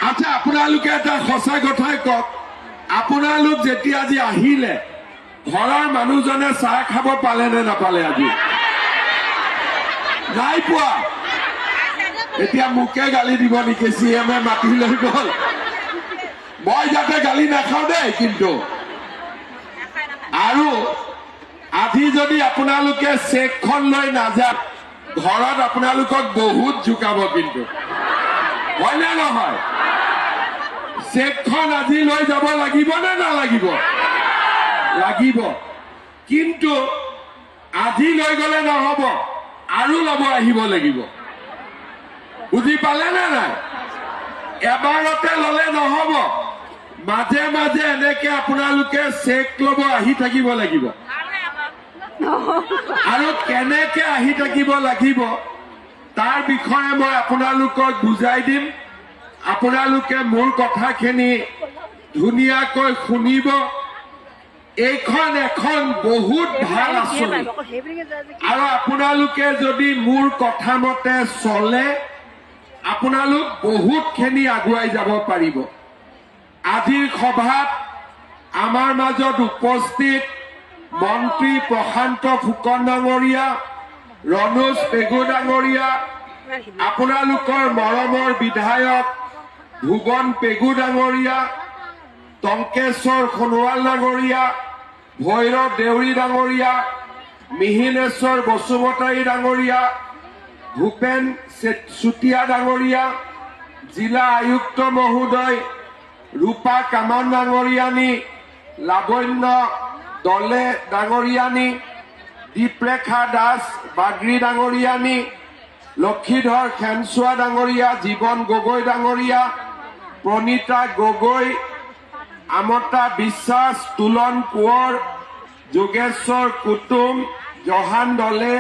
আচ্ছা আপোনালোকে এটা সঁচা কথাই কওক, আপোনালোক যেতিয়া আজি আহিলে ঘৰৰ মানুহজনে চাহ খাব পালে নে নাপালে? আজি নাই পোৱা। এতিয়া মোকে গালি দিব নেকি? CM মাতি লৈ গল। মই যাতে গালি নাখাওঁ দেই। কিন্তু আৰু আজি যদি আপোনালোকে চেকখন লৈ নাযায় ঘৰত আপোনালোকক বহুত জোকাব। কিন্তু হয় নে নহয়? চেকখন আজি লৈ যাব লাগিব নে নালাগিব? লাগিব। কিন্তু আজি লৈ গলে নহব, আৰু ল'ব আহিব লাগিব। বুজি পালে নে নাই? এবাৰতে ললে নহব, মাজে মাজে এনেকে আপোনালোকে চেক ল'ব আহি থাকিব লাগিব। আৰু কেনেকে আহি থাকিব লাগিব তাৰ বিষয়ে মই আপোনালোকক বুজাই দিম। আপোনালোকে মোৰ কথাখিনি ধুনীয়াকৈ শুনিব। এইখন এখন বহুত ভাল আঁচনি, আৰু আপোনালোকে যদি মোৰ কথা মতে চলে আপোনালোক বহুতখিনি আগুৱাই যাব পাৰিব। আজিৰ সভাত আমাৰ মাজত উপস্থিত মন্ত্ৰী প্ৰশান্ত ফুকন ডাঙৰীয়া, ৰণোজ পেগু ডাঙৰীয়া, আপোনালোকৰ মৰমৰ বিধায়ক ভুৱন পেগু ডাঙৰীয়া, টংকেশ্বৰ সোণোৱাল ডাঙৰীয়া, ভৈৰৱ দেউৰী ডাঙৰীয়া, মিহিনেশ্বৰ বসুমতাৰী ডাঙৰীয়া, ভূপেন চুতীয়া ডাঙৰীয়া, জিলা আয়ুক্ত মহোদয় ৰূপা কামান ডাঙৰীয়ানী, লাৱণ্য দলে ডাঙৰীয়ানী, দীপৰেখা দাস বাগৰি ডাঙৰীয়ানী, লক্ষীধৰ খেনচুৱা ডাঙৰীয়া, জীৱন গগৈ ডাঙৰীয়া, প্ৰণীতা গগৈ, আমতা বিশ্বাস, তুলন কোঁৱৰ, যোগেশ্বৰ কুটুম, জহান দলে।